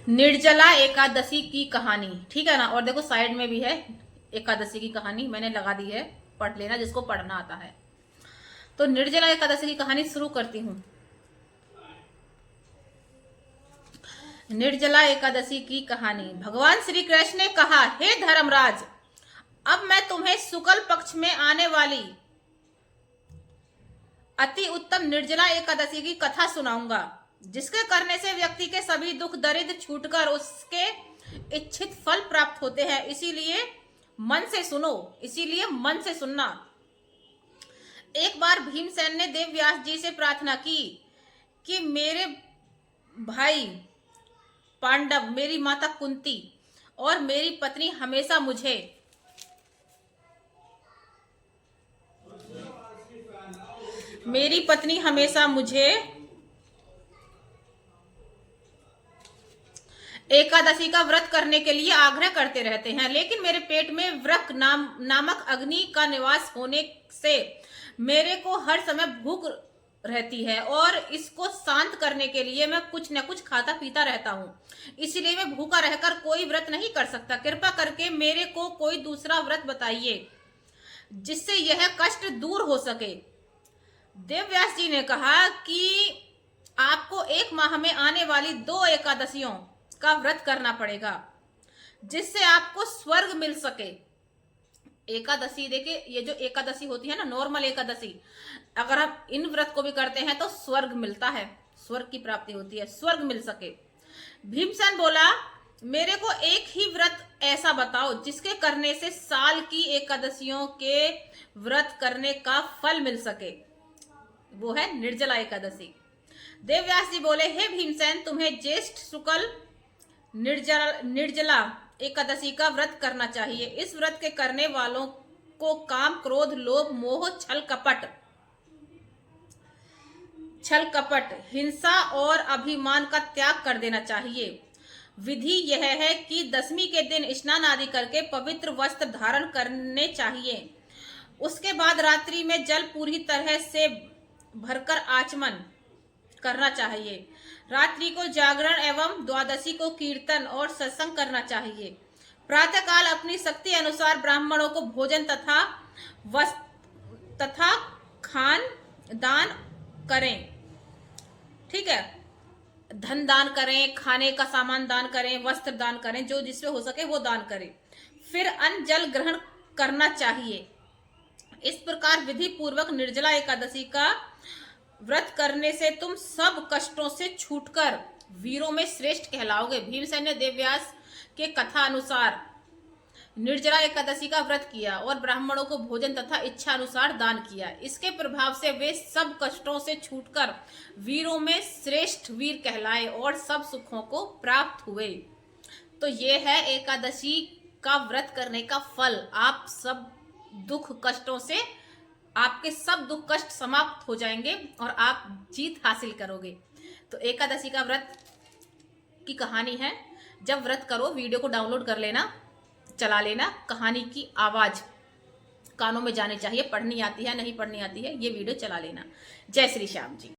निर्जला एकादशी की कहानी, ठीक है ना। और देखो साइड में भी है एकादशी की कहानी, मैंने लगा दी है, पढ़ लेना जिसको पढ़ना आता है। तो निर्जला एकादशी की कहानी शुरू करती हूँ। निर्जला एकादशी की कहानी। भगवान श्री कृष्ण ने कहा, हे धर्मराज, अब मैं तुम्हें शुक्ल पक्ष में आने वाली अति उत्तम निर्जला एकादशी की कथा सुनाऊंगा, जिसके करने से व्यक्ति के सभी दुख दरिद्र छूटकर उसके इच्छित फल प्राप्त होते हैं। इसीलिए मन से सुनो, इसीलिए मन से सुनना। एक बार भीमसेन ने देव व्यास जी से प्रार्थना की कि मेरे भाई पांडव, मेरी माता कुंती और मेरी पत्नी हमेशा मुझे एकादशी का व्रत करने के लिए आग्रह करते रहते हैं, लेकिन मेरे पेट में व्रक नामक अग्नि का निवास होने से मेरे को हर समय भूख रहती है और इसको शांत करने के लिए मैं कुछ न कुछ खाता पीता रहता हूँ। इसलिए मैं भूखा रहकर कोई व्रत नहीं कर सकता। कृपा करके मेरे को कोई दूसरा व्रत बताइए जिससे यह कष्ट दूर हो सके। देवव्यास जी ने कहा कि आपको एक माह में आने वाली 2 एकादशियों का व्रत करना पड़ेगा, जिससे आपको स्वर्ग मिल सके। एकादशी, देखिए ये जो एकादशी होती है ना, नॉर्मल एकादशी, अगर हम इन व्रत को भी करते हैं तो स्वर्ग मिलता है, स्वर्ग की प्राप्ति होती है, स्वर्ग मिल सके। भीमसेन बोला, मेरे को एक ही व्रत ऐसा बताओ जिसके करने से साल की एकादशियों के व्रत करने का फल मिल सके। वो है निर्जला एकादशी। देवव्यास जी बोले, हे भीमसेन, तुम्हें ज्येष्ठ शुक्ल निर्जला एकादशी का व्रत करना चाहिए। इस व्रत के करने वालों को काम, क्रोध, लोभ, मोह, छल कपट, हिंसा और अभिमान का त्याग कर देना चाहिए। विधि यह है कि 10वीं के दिन स्नान आदि करके पवित्र वस्त्र धारण करने चाहिए। उसके बाद रात्रि में जल पूरी तरह से भरकर आचमन करना चाहिए। रात्रि को जागरण एवं द्वादशी को कीर्तन और सत्संग करना चाहिए। प्रातःकाल अपनी शक्ति अनुसार ब्राह्मणों को भोजन तथा खान दान करें, ठीक है। धन दान करें, खाने का सामान दान करें, वस्त्र दान करें, जो जिससे हो सके वो दान करें। फिर अन्न जल ग्रहण करना चाहिए। इस प्रकार विधि पूर्वक निर्जला एकादशी का व्रत करने से तुम सब कष्टों से छूटकर वीरों में श्रेष्ठ कहलाओगे। भीमसेन ने देवव्यास के कथा अनुसार निर्जला एकादशी का व्रत किया और ब्राह्मणों को भोजन तथा इच्छा अनुसार दान किया। इसके प्रभाव से वे सब कष्टों से छूटकर वीरों में श्रेष्ठ वीर कहलाए और सब सुखों को प्राप्त हुए। तो ये है एकादशी का व्रत करने का फल। आप सब दुख कष्टों से, आपके सब दुख कष्ट समाप्त हो जाएंगे और आप जीत हासिल करोगे। तो एकादशी का व्रत की कहानी है। जब व्रत करो वीडियो को डाउनलोड कर लेना, चला लेना, कहानी की आवाज कानों में जानी चाहिए। पढ़नी आती है नहीं पढ़नी आती है, ये वीडियो चला लेना। जय श्री श्याम जी।